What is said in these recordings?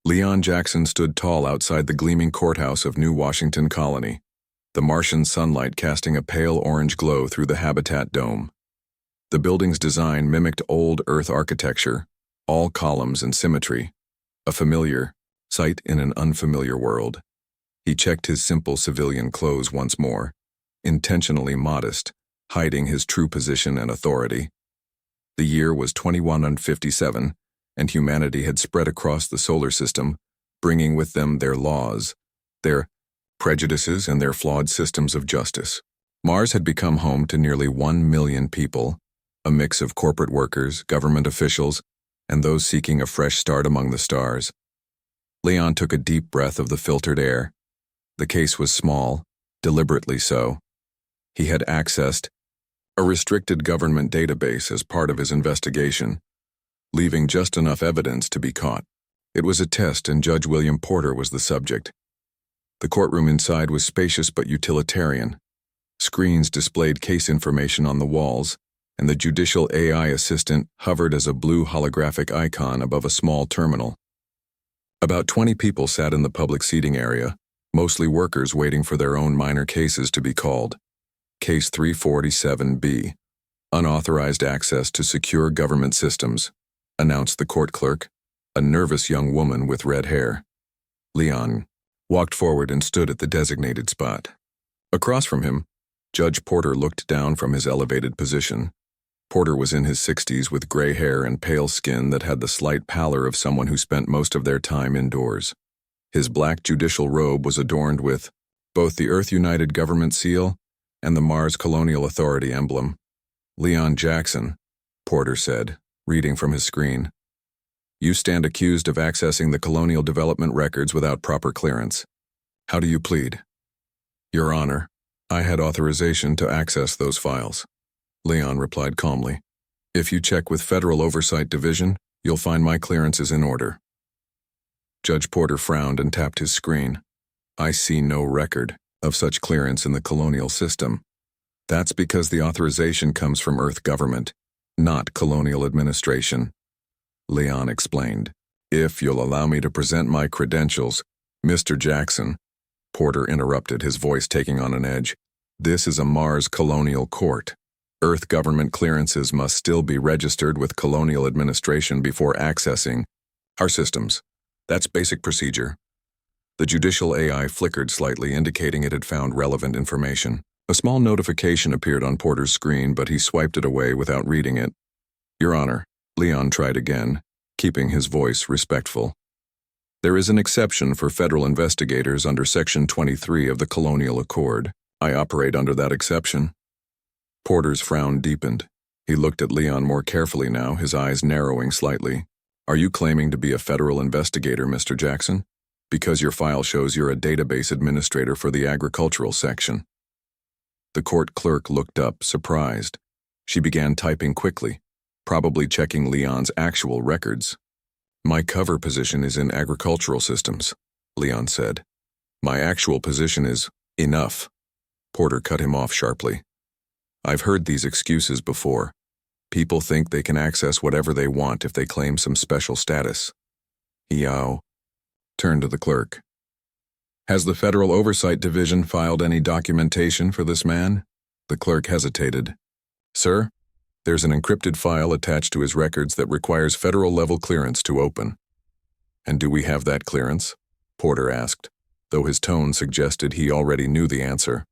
Leon Jackson stood tall outside the gleaming courthouse of New Washington Colony, the Martian sunlight casting a pale orange glow through the habitat dome. The building's design mimicked old Earth architecture, all columns and symmetry, a familiar sight in an unfamiliar world. He checked his simple civilian clothes once more, intentionally modest, hiding his true position and authority. The year was 2157, and humanity had spread across the solar system, bringing with them their laws, their prejudices, and their flawed systems of justice. Mars had become home to nearly 1 million people, a mix of corporate workers, government officials, and those seeking a fresh start among the stars. Leon took a deep breath of the filtered air. The case was small, deliberately so. He had accessed a restricted government database as part of his investigation, leaving just enough evidence to be caught. It was a test, and Judge William Porter was the subject. The courtroom inside was spacious but utilitarian. Screens displayed case information on the walls, and the judicial AI assistant hovered as a blue holographic icon above a small terminal. About 20 people sat in the public seating area, mostly workers waiting for their own minor cases to be called. Case 347B, unauthorized access to secure government systems, announced the court clerk, a nervous young woman with red hair. Leon walked forward and stood at the designated spot. Across from him, Judge Porter looked down from his elevated position. Porter was in his 60s with gray hair and pale skin that had the slight pallor of someone who spent most of their time indoors. His black judicial robe was adorned with both the Earth United Government seal and the Mars Colonial Authority emblem. Leon Jackson, Porter said, reading from his screen. You stand accused of accessing the colonial development records without proper clearance. How do you plead? Your Honor, I had authorization to access those files. Leon replied calmly. If you check with Federal Oversight Division, you'll find my clearance is in order. Judge Porter frowned and tapped his screen. I see no record of such clearance in the colonial system. That's because the authorization comes from Earth government, not colonial administration. Leon explained. If you'll allow me to present my credentials, Mr. Jackson, Porter interrupted, his voice taking on an edge. This is a Mars colonial court. Earth government clearances must still be registered with colonial administration before accessing our systems. That's basic procedure. The judicial AI flickered slightly, indicating it had found relevant information. A small notification appeared on Porter's screen, but he swiped it away without reading it. Your Honor, Leon tried again, keeping his voice respectful. There is an exception for federal investigators under Section 23 of the Colonial Accord. I operate under that exception. Porter's frown deepened. He looked at Leon more carefully now, his eyes narrowing slightly. Are you claiming to be a federal investigator, Mr. Jackson? Because your file shows you're a database administrator for the agricultural section. The court clerk looked up, surprised. She began typing quickly, probably checking Leon's actual records. My cover position is in agricultural systems, Leon said. My actual position is enough. Porter cut him off sharply. I've heard these excuses before. People think they can access whatever they want if they claim some special status. He turned to the clerk. Has the Federal Oversight Division filed any documentation for this man? The clerk hesitated. Sir, there's an encrypted file attached to his records that requires federal-level clearance to open. And do we have that clearance? Porter asked, though his tone suggested he already knew the answer.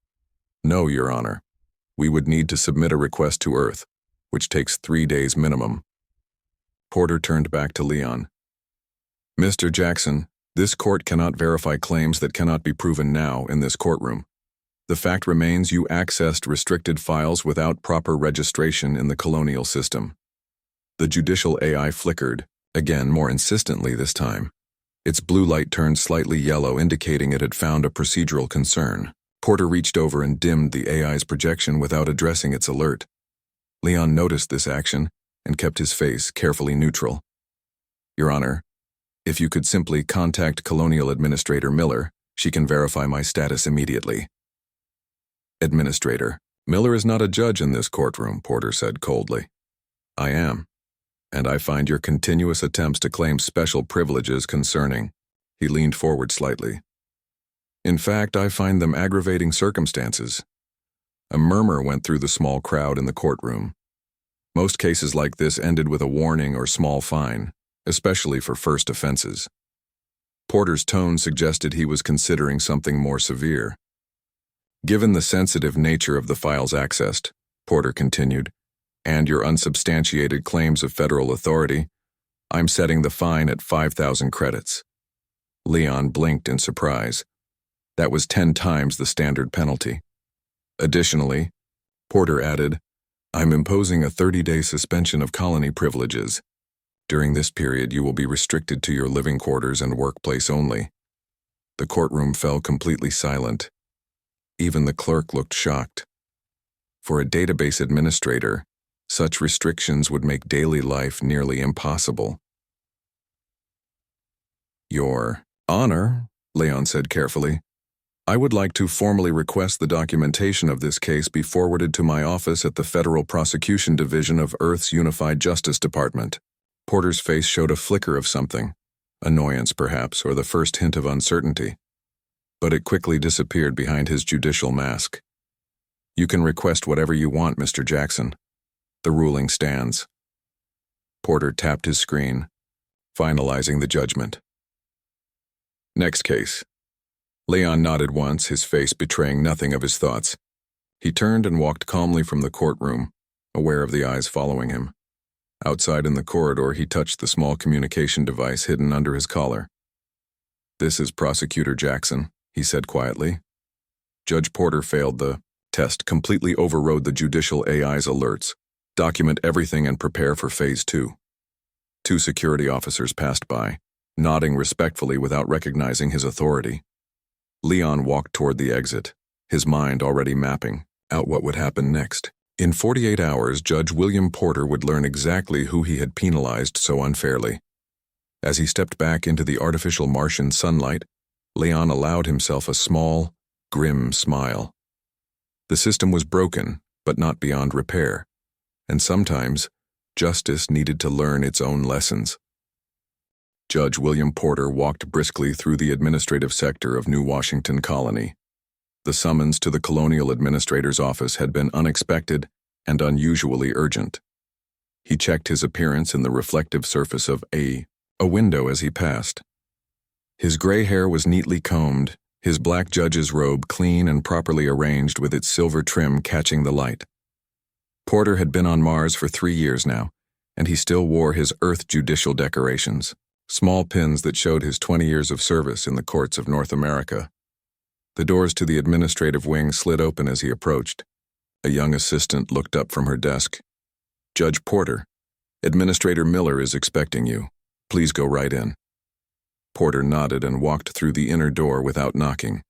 No, Your Honor. We would need to submit a request to Earth, which takes 3 days minimum. Porter turned back to Leon. Mr. Jackson, this court cannot verify claims that cannot be proven now in this courtroom. The fact remains you accessed restricted files without proper registration in the colonial system. The judicial AI flickered, again more insistently this time. Its blue light turned slightly yellow, indicating it had found a procedural concern. Porter reached over and dimmed the AI's projection without addressing its alert. Leon noticed this action and kept his face carefully neutral. Your Honor, if you could simply contact Colonial Administrator Miller, she can verify my status immediately. Administrator, Miller is not a judge in this courtroom, Porter said coldly. I am, and I find your continuous attempts to claim special privileges concerning. He leaned forward slightly. In fact, I find them aggravating circumstances. A murmur went through the small crowd in the courtroom. Most cases like this ended with a warning or small fine, especially for first offenses. Porter's tone suggested he was considering something more severe. Given the sensitive nature of the files accessed, Porter continued, and your unsubstantiated claims of federal authority, I'm setting the fine at 5,000 credits. Leon blinked in surprise. That was 10 times the standard penalty. Additionally, Porter added, I'm imposing a 30-day suspension of colony privileges. During this period, you will be restricted to your living quarters and workplace only. The courtroom fell completely silent. Even the clerk looked shocked. For a database administrator, such restrictions would make daily life nearly impossible. Your Honor, Leon said carefully, I would like to formally request the documentation of this case be forwarded to my office at the Federal Prosecution Division of Earth's Unified Justice Department. Porter's face showed a flicker of something, annoyance perhaps, or the first hint of uncertainty. But it quickly disappeared behind his judicial mask. You can request whatever you want, Mr. Jackson. The ruling stands. Porter tapped his screen, finalizing the judgment. Next case. Leon nodded once, his face betraying nothing of his thoughts. He turned and walked calmly from the courtroom, aware of the eyes following him. Outside in the corridor, he touched the small communication device hidden under his collar. This is Prosecutor Jackson, he said quietly. Judge Porter failed the test, completely overrode the judicial AI's alerts. Document everything and prepare for Phase 2. 2 security officers passed by, nodding respectfully without recognizing his authority. Leon walked toward the exit, his mind already mapping out what would happen next. In 48 hours, Judge William Porter would learn exactly who he had penalized so unfairly. As he stepped back into the artificial Martian sunlight, Leon allowed himself a small, grim smile. The system was broken, but not beyond repair, and sometimes justice needed to learn its own lessons. Judge William Porter walked briskly through the administrative sector of New Washington Colony. The summons to the Colonial Administrator's office had been unexpected and unusually urgent. He checked his appearance in the reflective surface of a window as he passed. His gray hair was neatly combed, his black judge's robe clean and properly arranged with its silver trim catching the light. Porter had been on Mars for 3 years now, and he still wore his Earth judicial decorations, small pins that showed his 20 years of service in the courts of North America. The doors to the administrative wing slid open as he approached. A young assistant looked up from her desk. Judge Porter, Administrator Miller is expecting you. Please go right in. Porter nodded and walked through the inner door without knocking.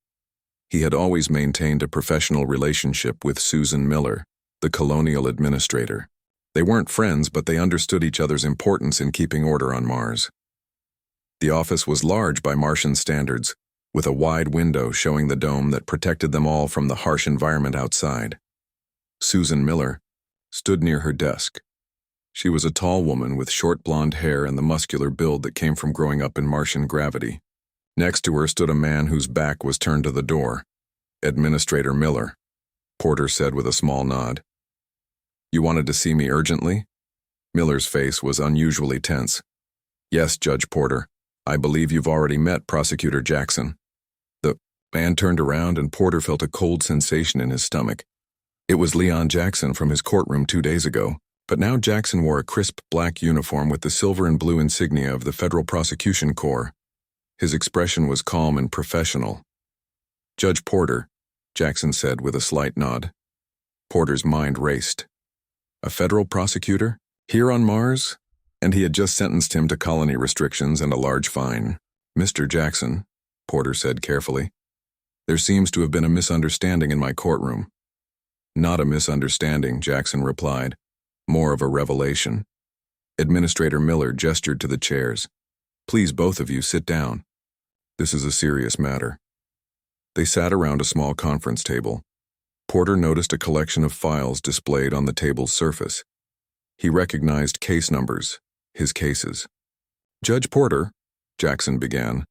He had always maintained a professional relationship with Susan Miller, the Colonial Administrator. They weren't friends, but they understood each other's importance in keeping order on Mars. The office was large by Martian standards, with a wide window showing the dome that protected them all from the harsh environment outside. Susan Miller stood near her desk. She was a tall woman with short blonde hair and the muscular build that came from growing up in Martian gravity. Next to her stood a man whose back was turned to the door. Administrator Miller, Porter said with a small nod. You wanted to see me urgently? Miller's face was unusually tense. Yes, Judge Porter. I believe you've already met Prosecutor Jackson. The man turned around and Porter felt a cold sensation in his stomach. It was Leon Jackson from his courtroom 2 days ago, but now Jackson wore a crisp black uniform with the silver and blue insignia of the Federal Prosecution Corps. His expression was calm and professional. Judge Porter, Jackson said with a slight nod. Porter's mind raced. A federal prosecutor? Here on Mars? And he had just sentenced him to colony restrictions and a large fine. Mr. Jackson, Porter said carefully, there seems to have been a misunderstanding in my courtroom. Not a misunderstanding, Jackson replied. More of a revelation. Administrator Miller gestured to the chairs. Please, both of you, sit down. This is a serious matter. They sat around a small conference table. Porter noticed a collection of files displayed on the table's surface. He recognized case numbers. His cases. Judge Porter, Jackson began.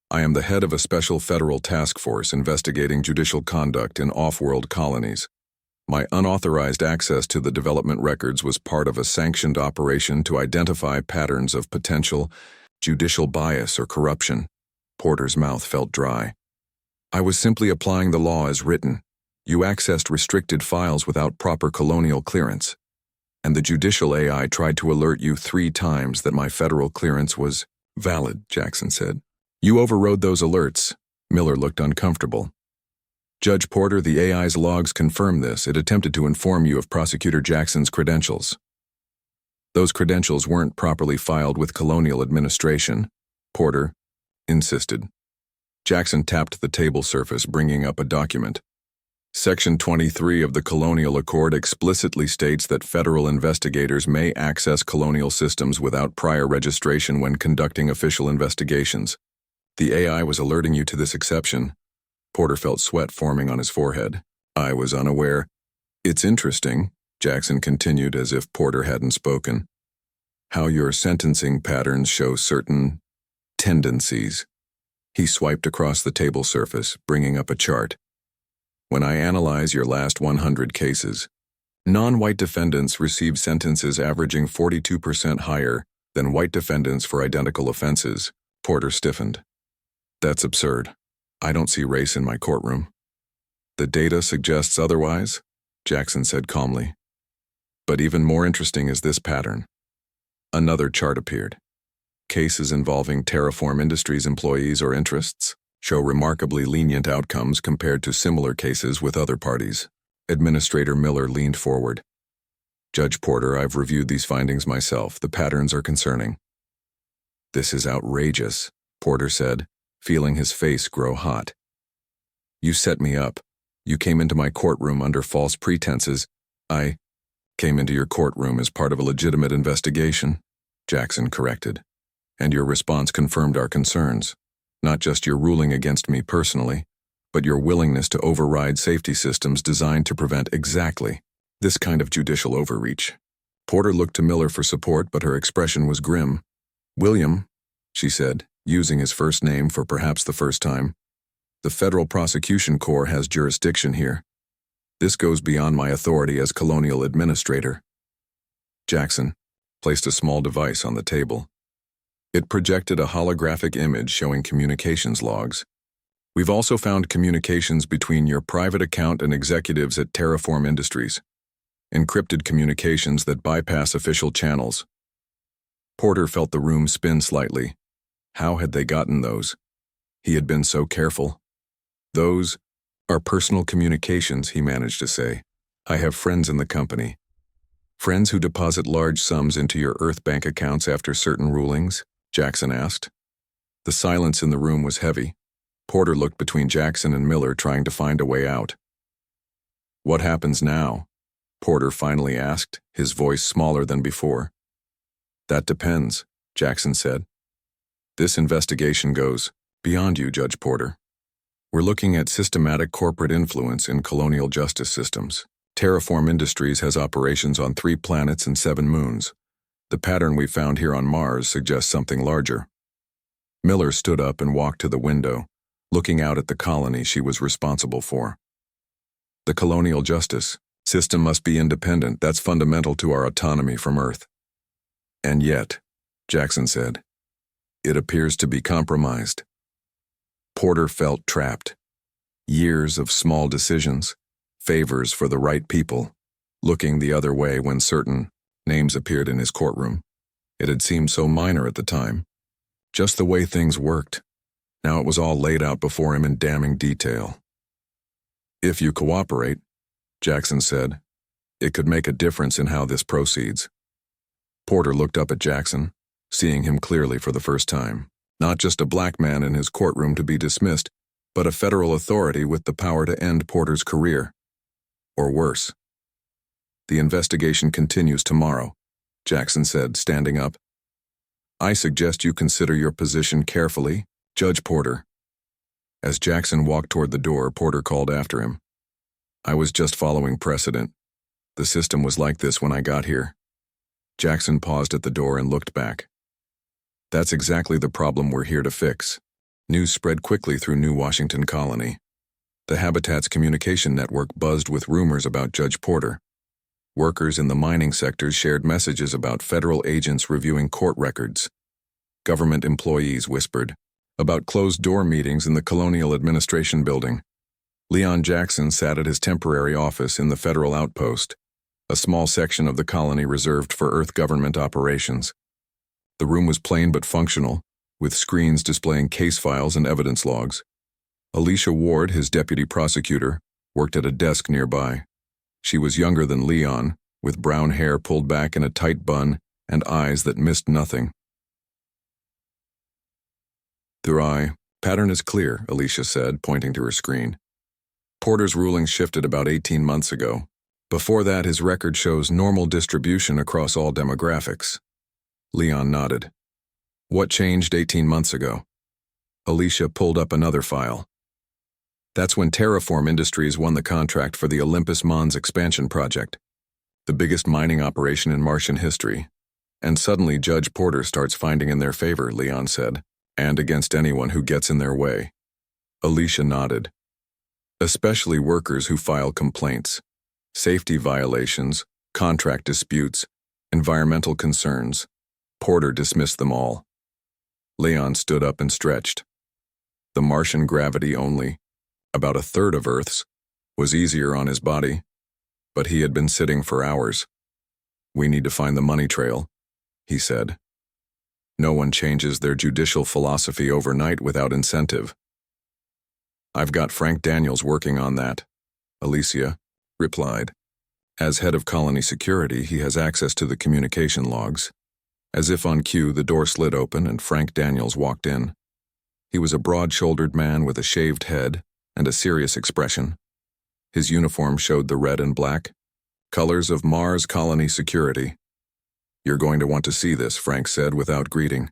I am the head of a special federal task force investigating judicial conduct in off-world colonies. My unauthorized access to the development records was part of a sanctioned operation to identify patterns of potential judicial bias or corruption. Porter's mouth felt dry. I was simply applying the law as written. You accessed restricted files without proper colonial clearance. And the judicial AI tried to alert you 3 times that my federal clearance was valid, Jackson said. You overrode those alerts. Miller looked uncomfortable. Judge Porter, the AI's logs confirm this. It attempted to inform you of Prosecutor Jackson's credentials. Those credentials weren't properly filed with colonial administration, Porter insisted. Jackson tapped the table surface, bringing up a document. Section 23 of the Colonial Accord explicitly states that federal investigators may access colonial systems without prior registration when conducting official investigations. The AI was alerting you to this exception. Porter felt sweat forming on his forehead. I was unaware. It's interesting, Jackson continued as if Porter hadn't spoken, how your sentencing patterns show certain tendencies. He swiped across the table surface, bringing up a chart. When I analyze your last 100 cases, non-white defendants receive sentences averaging 42% higher than white defendants for identical offenses. Porter stiffened. That's absurd. I don't see race in my courtroom. The data suggests otherwise, Jackson said calmly. But even more interesting is this pattern. Another chart appeared. Cases involving Terraform Industries employees or interests show remarkably lenient outcomes compared to similar cases with other parties. Administrator Miller leaned forward. Judge Porter, I've reviewed these findings myself. The patterns are concerning. This is outrageous, Porter said, feeling his face grow hot. You set me up. You came into my courtroom under false pretenses. I came into your courtroom as part of a legitimate investigation, Jackson corrected. And your response confirmed our concerns. Not just your ruling against me personally, but your willingness to override safety systems designed to prevent exactly this kind of judicial overreach. Porter looked to Miller for support, but her expression was grim. William, she said, using his first name for perhaps the first time, the Federal Prosecution Corps has jurisdiction here. This goes beyond my authority as colonial administrator. Jackson placed a small device on the table. It projected a holographic image showing communications logs. We've also found communications between your private account and executives at Terraform Industries. Encrypted communications that bypass official channels. Porter felt the room spin slightly. How had they gotten those? He had been so careful. Those are personal communications, he managed to say. I have friends in the company. Friends who deposit large sums into your Earth bank accounts after certain rulings? Jackson asked. The silence in the room was heavy. Porter looked between Jackson and Miller, trying to find a way out. What happens now? Porter finally asked, his voice smaller than before. That depends, Jackson said. This investigation goes beyond you, Judge Porter. We're looking at systematic corporate influence in colonial justice systems. Terraform Industries has operations on 3 planets and 7 moons. The pattern we found here on Mars suggests something larger. Miller stood up and walked to the window, looking out at the colony she was responsible for. The colonial justice system must be independent. That's fundamental to our autonomy from Earth. And yet, Jackson said, it appears to be compromised. Porter felt trapped. Years of small decisions, favors for the right people, looking the other way when certain names appeared in his courtroom. It had seemed so minor at the time. Just the way things worked. Now it was all laid out before him in damning detail. If you cooperate, Jackson said, it could make a difference in how this proceeds. Porter looked up at Jackson, seeing him clearly for the first time. Not just a black man in his courtroom to be dismissed, but a federal authority with the power to end Porter's career. Or worse. The investigation continues tomorrow, Jackson said, standing up. I suggest you consider your position carefully, Judge Porter. As Jackson walked toward the door, Porter called after him. I was just following precedent. The system was like this when I got here. Jackson paused at the door and looked back. That's exactly the problem we're here to fix. News spread quickly through New Washington Colony. The Habitat's communication network buzzed with rumors about Judge Porter. Workers in the mining sectors shared messages about federal agents reviewing court records. Government employees whispered about closed-door meetings in the Colonial Administration Building. Leon Jackson sat at his temporary office in the federal outpost, a small section of the colony reserved for Earth government operations. The room was plain but functional, with screens displaying case files and evidence logs. Alicia Ward, his deputy prosecutor, worked at a desk nearby. She was younger than Leon, with brown hair pulled back in a tight bun and eyes that missed nothing. "The eye pattern is clear," Alicia said, pointing to her screen. "Porter's ruling shifted about 18 months ago. Before that, his record shows normal distribution across all demographics." Leon nodded. "What changed 18 months ago?" Alicia pulled up another file. "That's when Terraform Industries won the contract for the Olympus Mons expansion project, the biggest mining operation in Martian history. And suddenly Judge Porter starts finding in their favor," Leon said, "and against anyone who gets in their way." Alicia nodded. "Especially workers who file complaints. Safety violations, contract disputes, environmental concerns. Porter dismissed them all." Leon stood up and stretched. The Martian gravity only, about a third of Earth's, was easier on his body, but he had been sitting for hours. "We need to find the money trail," he said. "No one changes their judicial philosophy overnight without incentive." "I've got Frank Daniels working on that," Alicia replied. "As head of colony security, he has access to the communication logs." As if on cue, the door slid open and Frank Daniels walked in. He was a broad-shouldered man with a shaved head and a serious expression. His uniform showed the red and black, colors of Mars Colony Security. "You're going to want to see this," Frank said without greeting.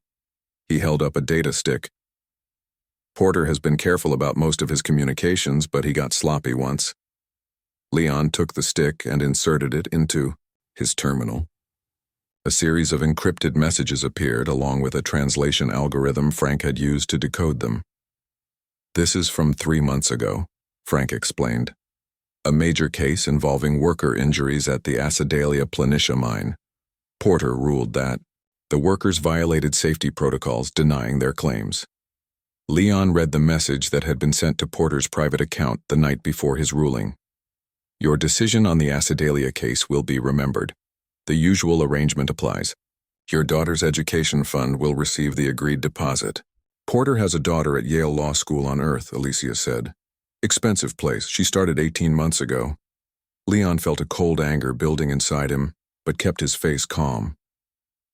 He held up a data stick. "Porter has been careful about most of his communications, but he got sloppy once." Leon took the stick and inserted it into his terminal. A series of encrypted messages appeared along with a translation algorithm Frank had used to decode them. "This is from 3 months ago," Frank explained. "A major case involving worker injuries at the Acidalia Planitia mine. Porter ruled that the workers violated safety protocols, denying their claims." Leon read the message that had been sent to Porter's private account the night before his ruling. "Your decision on the Acidalia case will be remembered. The usual arrangement applies. Your daughter's education fund will receive the agreed deposit." "Porter has a daughter at Yale Law School on Earth," Alicia said. "Expensive place. She started 18 months ago." Leon felt a cold anger building inside him, but kept his face calm.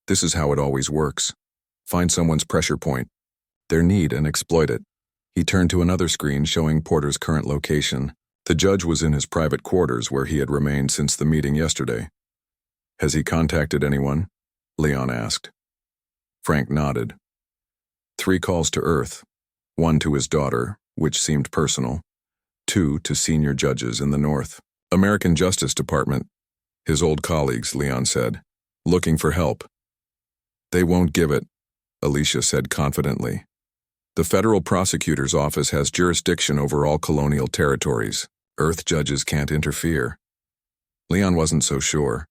This is how it always works. Find someone's pressure point, their need, and exploit it. He turned to another screen showing Porter's current location. The judge was in his private quarters where he had remained since the meeting yesterday. "Has he contacted anyone?" Leon asked. Frank nodded. 3 calls to Earth, 1 to his daughter, which seemed personal, 2 to senior judges in the North. "American Justice Department, his old colleagues," Leon said, "looking for help." "They won't give it," Alicia said confidently. "The federal prosecutor's office has jurisdiction over all colonial territories. Earth judges can't interfere." Leon wasn't so sure.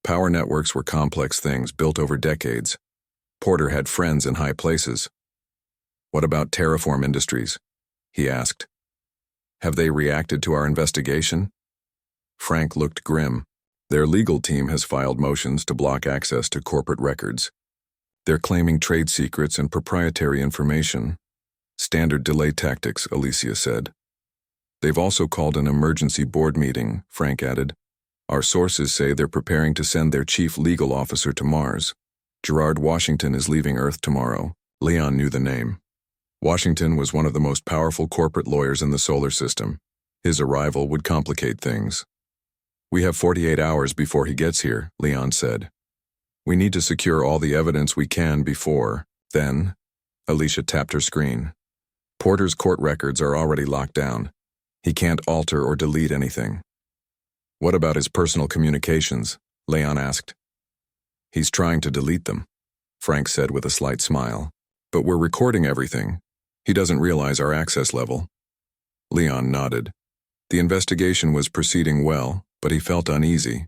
Power networks were complex things built over decades. Porter had friends in high places. "What about Terraform Industries?" he asked. "Have they reacted to our investigation?" Frank looked grim. "Their legal team has filed motions to block access to corporate records. They're claiming trade secrets and proprietary information. Standard delay tactics," Alicia said. "They've also called an emergency board meeting," Frank added. "Our sources say they're preparing to send their chief legal officer to Mars. Gerard Washington is leaving Earth tomorrow." Leon knew the name. Washington was one of the most powerful corporate lawyers in the solar system. His arrival would complicate things. "We have 48 hours before he gets here," Leon said. "We need to secure all the evidence we can before then." Alicia tapped her screen. "Porter's court records are already locked down. He can't alter or delete anything." "What about his personal communications?" Leon asked. "He's trying to delete them," Frank said with a slight smile. "But we're recording everything. He doesn't realize our access level. Leon nodded. The investigation was proceeding well, but he felt uneasy.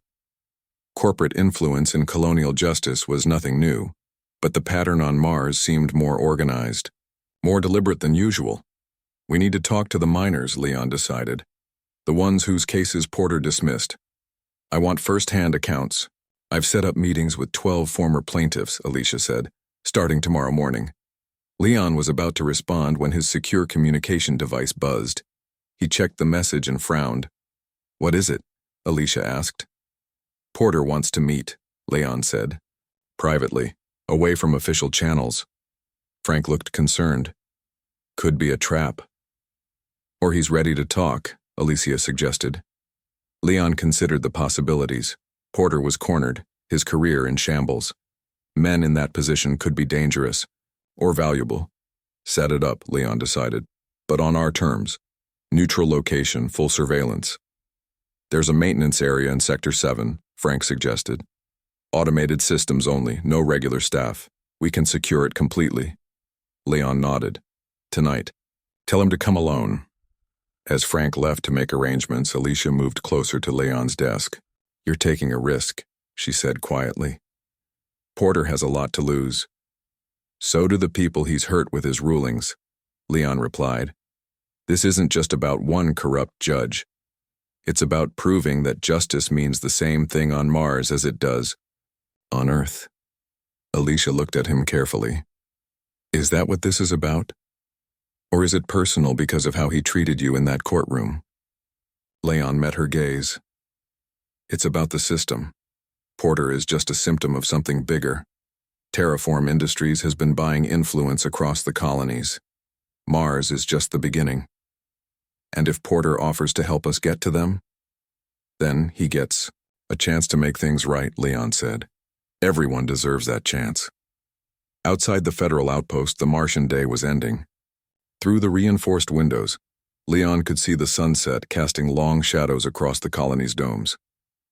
Corporate influence in colonial justice was nothing new, but the pattern on Mars seemed more organized, more deliberate than usual. We need to talk to the miners, Leon decided. The ones whose cases Porter dismissed. I want first-hand accounts. I've set up meetings with 12 former plaintiffs, Alicia said, starting tomorrow morning. Leon was about to respond when his secure communication device buzzed. He checked the message and frowned. What is it? Alicia asked. Porter wants to meet, Leon said. Privately, away from official channels. Frank looked concerned. Could be a trap. Or he's ready to talk, Alicia suggested. Leon considered the possibilities. Porter was cornered, his career in shambles. Men in that position could be dangerous, or valuable. Set it up, Leon decided, but on our terms. Neutral location, full surveillance. There's a maintenance area in Sector 7, Frank suggested. Automated systems only, no regular staff. We can secure it completely. Leon nodded. Tonight. Tell him to come alone. As Frank left to make arrangements, Alicia moved closer to Leon's desk. You're taking a risk, she said quietly. Porter has a lot to lose. So do the people he's hurt with his rulings, Leon replied. This isn't just about one corrupt judge. It's about proving that justice means the same thing on Mars as it does on Earth. Alicia looked at him carefully. Is that what this is about? Or is it personal because of how he treated you in that courtroom? Leon met her gaze. It's about the system. Porter is just a symptom of something bigger. Terraform Industries has been buying influence across the colonies. Mars is just the beginning. And if Porter offers to help us get to them, then he gets a chance to make things right, Leon said. Everyone deserves that chance. Outside the federal outpost, the Martian day was ending. Through the reinforced windows, Leon could see the sunset casting long shadows across the colony's domes.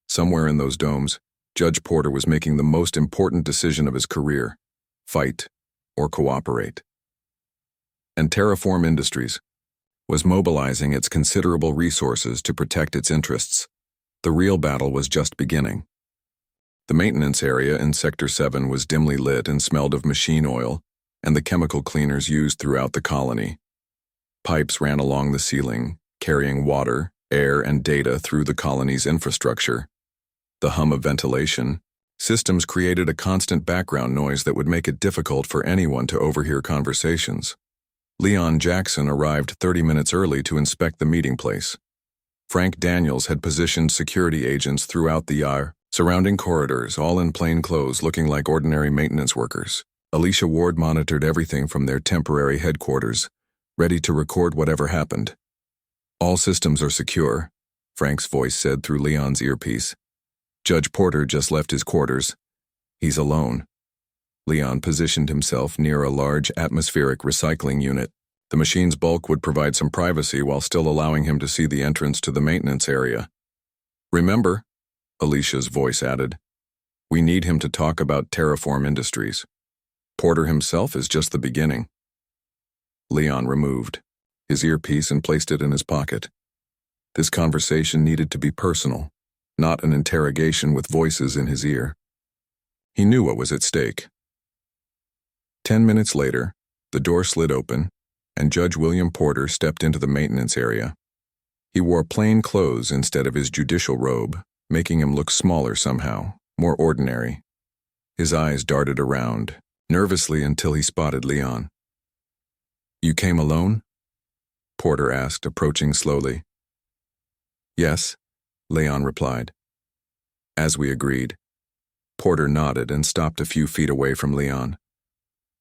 Somewhere in those domes, Judge Porter was making the most important decision of his career: fight or cooperate. And Terraform Industries was mobilizing its considerable resources to protect its interests. The real battle was just beginning. The maintenance area in Sector 7 was dimly lit and smelled of machine oil and the chemical cleaners used throughout the colony. Pipes ran along the ceiling, carrying water, air, and data through the colony's infrastructure. The hum of ventilation systems created a constant background noise that would make it difficult for anyone to overhear conversations. Leon Jackson arrived 30 minutes early to inspect the meeting place. Frank Daniels had positioned security agents throughout the surrounding corridors, all in plain clothes looking like ordinary maintenance workers. Alicia Ward monitored everything from their temporary headquarters, ready to record whatever happened. All systems are secure, Frank's voice said through Leon's earpiece. Judge Porter just left his quarters. He's alone. Leon positioned himself near a large atmospheric recycling unit. The machine's bulk would provide some privacy while still allowing him to see the entrance to the maintenance area. Remember, Alicia's voice added, we need him to talk about Terraform Industries. Porter himself is just the beginning. Leon removed his earpiece and placed it in his pocket. This conversation needed to be personal, not an interrogation with voices in his ear. He knew what was at stake. 10 minutes later, the door slid open, and Judge William Porter stepped into the maintenance area. He wore plain clothes instead of his judicial robe, making him look smaller somehow, more ordinary. His eyes darted around, nervously until he spotted Leon. You came alone? Porter asked, approaching slowly. Yes, Leon replied. As we agreed. Porter nodded and stopped a few feet away from Leon.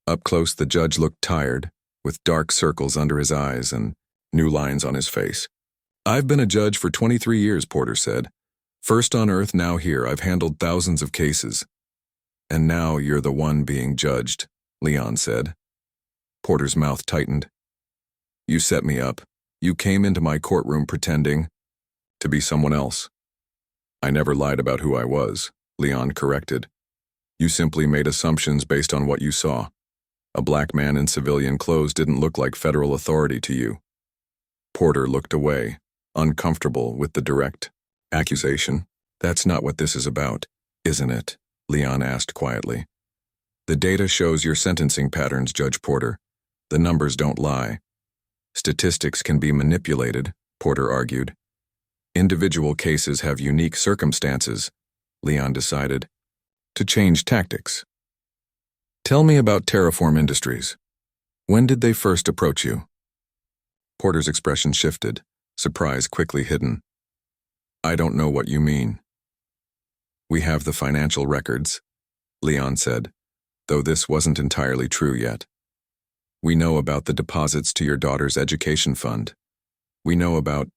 Up close, the judge looked tired, with dark circles under his eyes and new lines on his face. I've been a judge for 23 years, Porter said. First on Earth, now here. I've handled thousands of cases. And now you're the one being judged, Leon said. Porter's mouth tightened. You set me up. You came into my courtroom pretending to be someone else. I never lied about who I was, Leon corrected. You simply made assumptions based on what you saw. A black man in civilian clothes didn't look like federal authority to you. Porter looked away, uncomfortable with the direct accusation. That's not what this is about, isn't it? Leon asked quietly. The data shows your sentencing patterns, Judge Porter. The numbers don't lie. Statistics can be manipulated, Porter argued. Individual cases have unique circumstances, Leon decided, to change tactics. Tell me about Terraform Industries. When did they first approach you? Porter's expression shifted, surprise quickly hidden. I don't know what you mean. We have the financial records, Leon said, though this wasn't entirely true yet. We know about the deposits to your daughter's education fund. We know about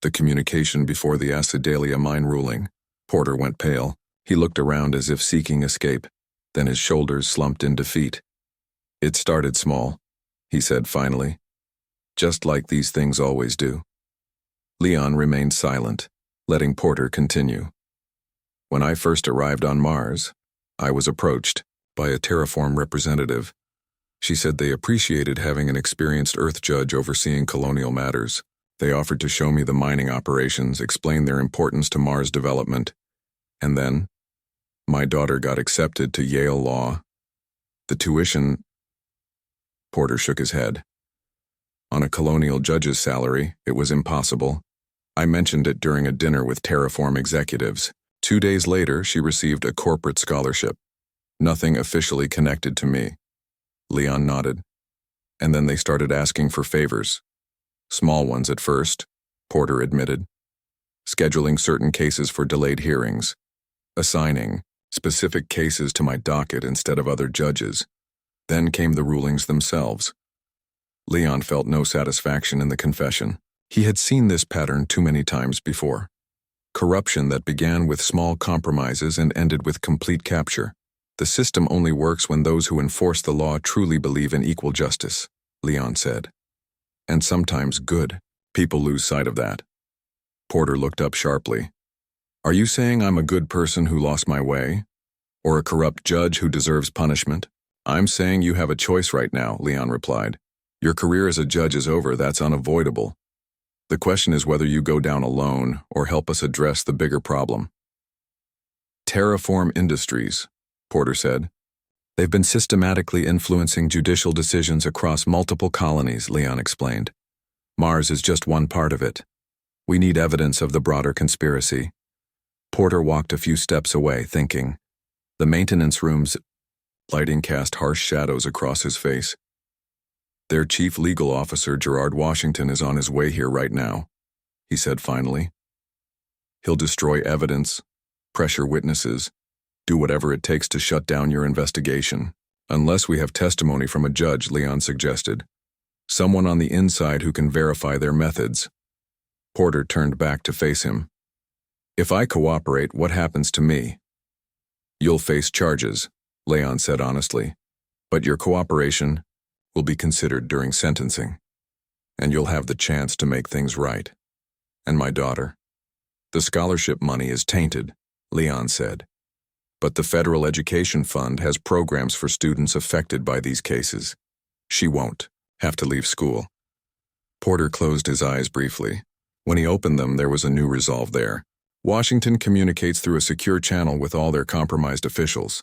the communication before the Acidalia mine ruling. Porter went pale. He looked around as if seeking escape. Then his shoulders slumped in defeat. It started small, he said finally. Just like these things always do. Leon remained silent, letting Porter continue. When I first arrived on Mars, I was approached by a Terraform representative. She said they appreciated having an experienced Earth judge overseeing colonial matters. They offered to show me the mining operations, explain their importance to Mars development. And then, my daughter got accepted to Yale Law. The tuition... Porter shook his head. On a colonial judge's salary, it was impossible. I mentioned it during a dinner with Terraform executives. 2 days later, she received a corporate scholarship. Nothing officially connected to me. Leon nodded. And then they started asking for favors. Small ones at first, Porter admitted. Scheduling certain cases for delayed hearings. Assigning specific cases to my docket instead of other judges. Then came the rulings themselves. Leon felt no satisfaction in the confession. He had seen this pattern too many times before. Corruption that began with small compromises and ended with complete capture. The system only works when those who enforce the law truly believe in equal justice, Leon said. And sometimes good. People lose sight of that. Porter looked up sharply. Are you saying I'm a good person who lost my way? Or a corrupt judge who deserves punishment? I'm saying you have a choice right now, Leon replied. Your career as a judge is over, that's unavoidable. The question is whether you go down alone or help us address the bigger problem. Terraform Industries, Porter said. They've been systematically influencing judicial decisions across multiple colonies, Leon explained. Mars is just one part of it. We need evidence of the broader conspiracy. Porter walked a few steps away, thinking. The maintenance room's lighting cast harsh shadows across his face. Their chief legal officer, Gerard Washington, is on his way here right now, he said finally. He'll destroy evidence, pressure witnesses, do whatever it takes to shut down your investigation. Unless we have testimony from a judge, Leon suggested. Someone on the inside who can verify their methods. Porter turned back to face him. If I cooperate, what happens to me? You'll face charges, Leon said honestly. But your cooperation will be considered during sentencing. And you'll have the chance to make things right. And my daughter? The scholarship money is tainted, Leon said. But the Federal Education Fund has programs for students affected by these cases. She won't have to leave school. Porter closed his eyes briefly. When he opened them, there was a new resolve there. Washington communicates through a secure channel with all their compromised officials.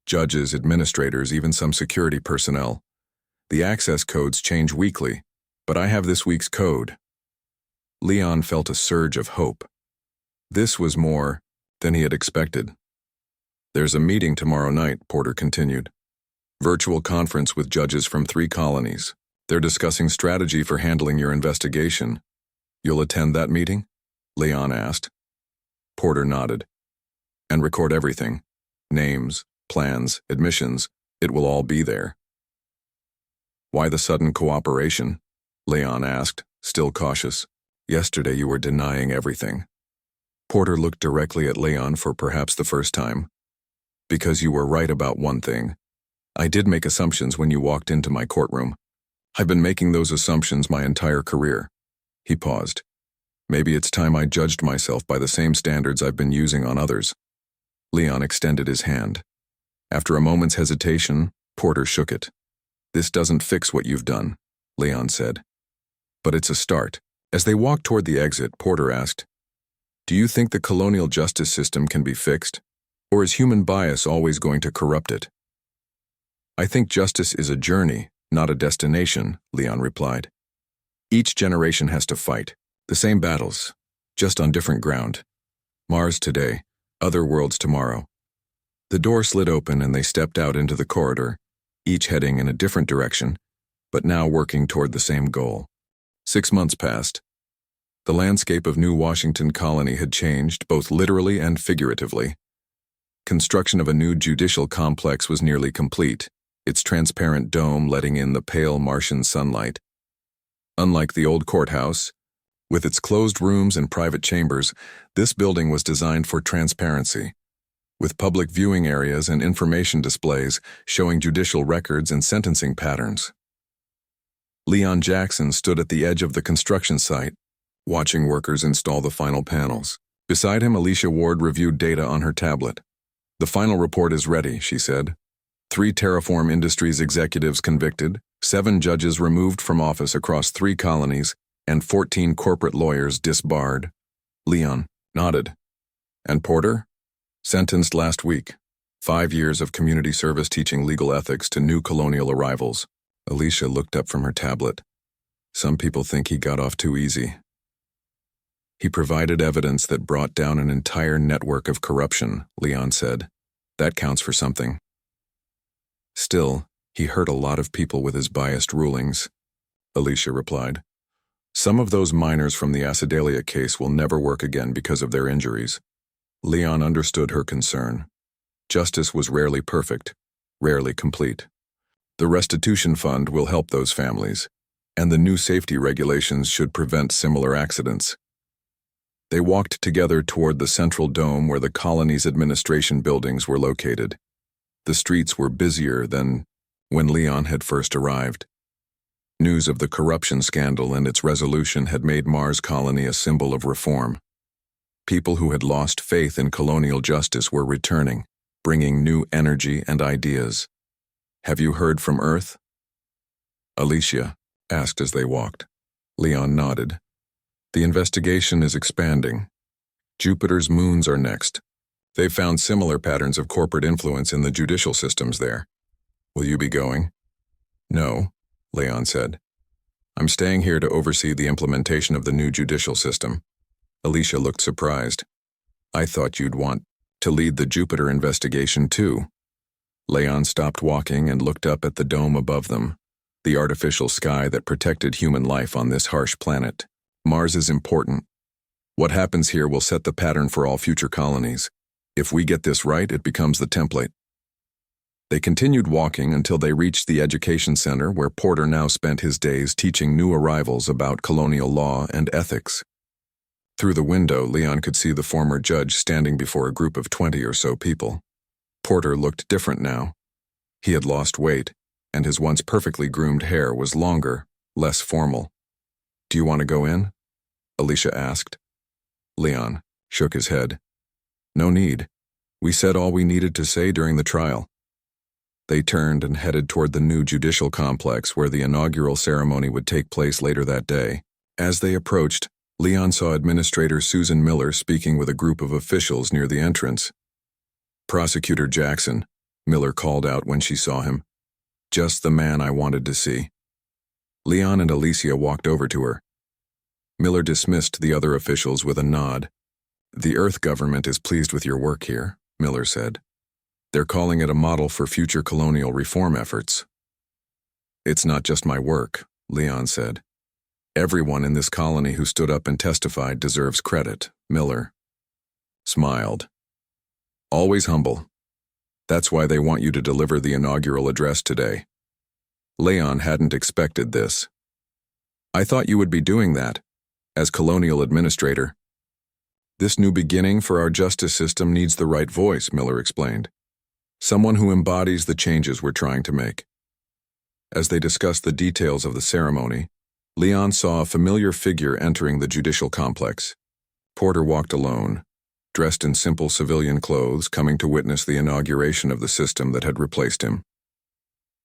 Judges, administrators, even some security personnel. The access codes change weekly, but I have this week's code. Leon felt a surge of hope. This was more than he had expected. There's a meeting tomorrow night, Porter continued. Virtual conference with judges from 3 colonies. They're discussing strategy for handling your investigation. You'll attend that meeting? Leon asked. Porter nodded. And record everything. Names, plans, admissions. It will all be there. Why the sudden cooperation? Leon asked, still cautious. Yesterday you were denying everything. Porter looked directly at Leon for perhaps the first time. Because you were right about one thing. I did make assumptions when you walked into my courtroom. I've been making those assumptions my entire career. He paused. Maybe it's time I judged myself by the same standards I've been using on others. Leon extended his hand. After a moment's hesitation, Porter shook it. This doesn't fix what you've done, Leon said. But it's a start. As they walked toward the exit, Porter asked, "Do you think the colonial justice system can be fixed? Or is human bias always going to corrupt it?" "I think justice is a journey, not a destination," Leon replied. "Each generation has to fight. The same battles, just on different ground. Mars today, other worlds tomorrow." The door slid open and they stepped out into the corridor, each heading in a different direction, but now working toward the same goal. 6 months passed. The landscape of New Washington Colony had changed, both literally and figuratively. Construction of a new judicial complex was nearly complete, its transparent dome letting in the pale Martian sunlight. Unlike the old courthouse, with its closed rooms and private chambers, this building was designed for transparency, with public viewing areas and information displays showing judicial records and sentencing patterns. Leon Jackson stood at the edge of the construction site, watching workers install the final panels. Beside him, Alicia Ward reviewed data on her tablet. "The final report is ready," she said. 3 Terraform Industries executives convicted, 7 judges removed from office across 3 colonies, and 14 corporate lawyers disbarred. Leon nodded. "And Porter?" "Sentenced last week. 5 years of community service teaching legal ethics to new colonial arrivals." Alicia looked up from her tablet. "Some people think he got off too easy." "He provided evidence that brought down an entire network of corruption," Leon said. "That counts for something." "Still, he hurt a lot of people with his biased rulings," Alicia replied. "Some of those miners from the Acidalia case will never work again because of their injuries." Leon understood her concern. Justice was rarely perfect, rarely complete. The restitution fund will help those families, and the new safety regulations should prevent similar accidents. They walked together toward the central dome where the colony's administration buildings were located. The streets were busier than when Leon had first arrived. News of the corruption scandal and its resolution had made Mars Colony a symbol of reform. People who had lost faith in colonial justice were returning, bringing new energy and ideas. "Have you heard from Earth?" Alicia asked as they walked. Leon nodded. "The investigation is expanding. Jupiter's moons are next. They've found similar patterns of corporate influence in the judicial systems there. Will you be going?" "No," Leon said. "I'm staying here to oversee the implementation of the new judicial system." Alicia looked surprised. "I thought you'd want to lead the Jupiter investigation too." Leon stopped walking and looked up at the dome above them, the artificial sky that protected human life on this harsh planet. "Mars is important. What happens here will set the pattern for all future colonies. If we get this right, it becomes the template." They continued walking until they reached the education center where Porter now spent his days teaching new arrivals about colonial law and ethics. Through the window, Leon could see the former judge standing before a group of 20 or so people. Porter looked different now. He had lost weight, and his once perfectly groomed hair was longer, less formal. "Do you want to go in?" Alicia asked. Leon shook his head. "No need. We said all we needed to say during the trial." They turned and headed toward the new judicial complex where the inaugural ceremony would take place later that day. As they approached, Leon saw Administrator Susan Miller speaking with a group of officials near the entrance. "Prosecutor Jackson," Miller called out when she saw him. "Just the man I wanted to see." Leon and Alicia walked over to her. Miller dismissed the other officials with a nod. "The Earth government is pleased with your work here," Miller said. "They're calling it a model for future colonial reform efforts." "It's not just my work," Leon said. "Everyone in this colony who stood up and testified deserves credit," Miller smiled. "Always humble. That's why they want you to deliver the inaugural address today." Leon hadn't expected this. "I thought you would be doing that, as colonial administrator." "This new beginning for our justice system needs the right voice," Miller explained. "Someone who embodies the changes we're trying to make." As they discussed the details of the ceremony, Leon saw a familiar figure entering the judicial complex. Porter walked alone, dressed in simple civilian clothes, coming to witness the inauguration of the system that had replaced him.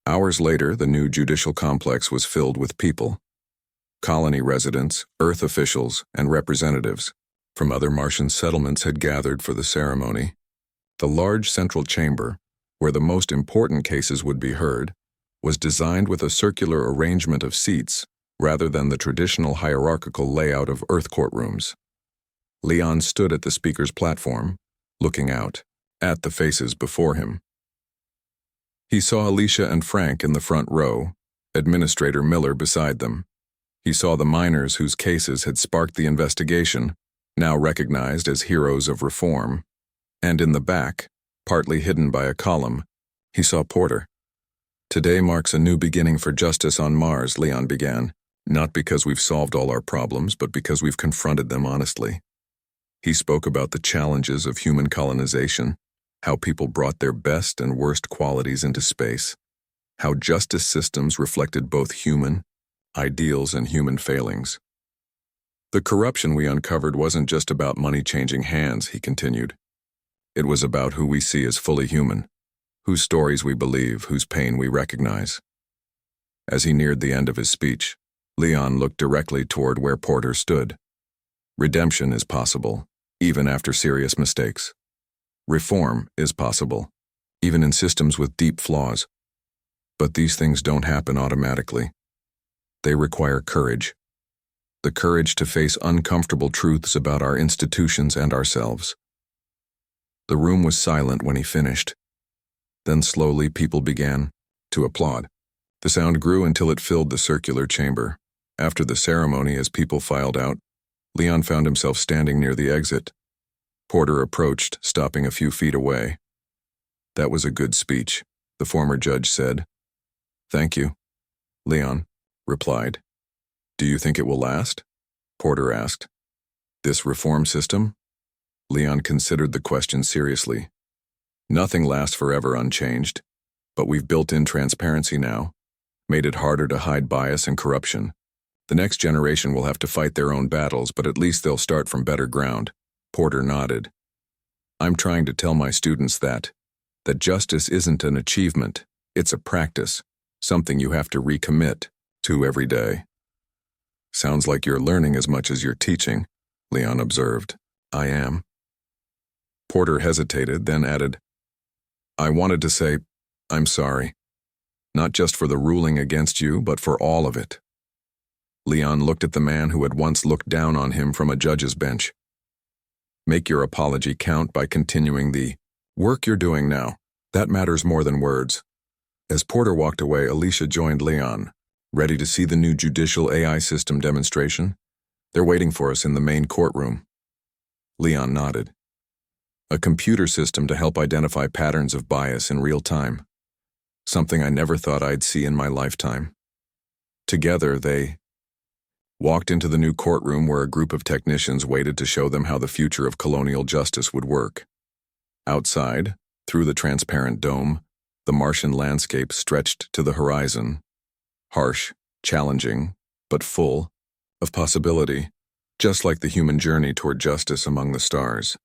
Hours later, the new judicial complex was filled with people. Colony residents, Earth officials, and representatives from other Martian settlements had gathered for the ceremony. The large central chamber, where the most important cases would be heard, was designed with a circular arrangement of seats rather than the traditional hierarchical layout of Earth courtrooms. Leon stood at the speaker's platform, looking out at the faces before him. He saw Alicia and Frank in the front row, Administrator Miller beside them. He saw the miners whose cases had sparked the investigation, now recognized as heroes of reform. And in the back, partly hidden by a column, he saw Porter. Today marks a new beginning for justice on Mars, Leon began, not because we've solved all our problems, but because we've confronted them honestly. He spoke about the challenges of human colonization, how people brought their best and worst qualities into space, how justice systems reflected both human ideals and human failings. The corruption we uncovered wasn't just about money changing hands, he continued. It was about who we see as fully human, whose stories we believe, whose pain we recognize. As he neared the end of his speech, Leon looked directly toward where Porter stood. Redemption is possible, even after serious mistakes. Reform is possible, even in systems with deep flaws. But these things don't happen automatically. They require courage. The courage to face uncomfortable truths about our institutions and ourselves. The room was silent when he finished. Then slowly people began to applaud. The sound grew until it filled the circular chamber. After the ceremony, as people filed out, Leon found himself standing near the exit. Porter approached, stopping a few feet away. That was a good speech, the former judge said. Thank you, Leon replied. Do you think it will last? Porter asked. This reform system? Leon considered the question seriously. Nothing lasts forever unchanged, but we've built in transparency now, made it harder to hide bias and corruption. The next generation will have to fight their own battles, but at least they'll start from better ground. Porter nodded. I'm trying to tell my students that justice isn't an achievement, it's a practice, something you have to recommit to every day. Sounds like you're learning as much as you're teaching, Leon observed. I am. Porter hesitated, then added, I wanted to say, I'm sorry. Not just for the ruling against you, but for all of it. Leon looked at the man who had once looked down on him from a judge's bench. Make your apology count by continuing the work you're doing now. That matters more than words. As Porter walked away, Alicia joined Leon. Ready to see the new judicial AI system demonstration? They're waiting for us in the main courtroom. Leon nodded. A computer system to help identify patterns of bias in real time. Something I never thought I'd see in my lifetime. Together, they walked into the new courtroom where a group of technicians waited to show them how the future of colonial justice would work. Outside, through the transparent dome, the Martian landscape stretched to the horizon. Harsh, challenging, but full of possibility, just like the human journey toward justice among the stars.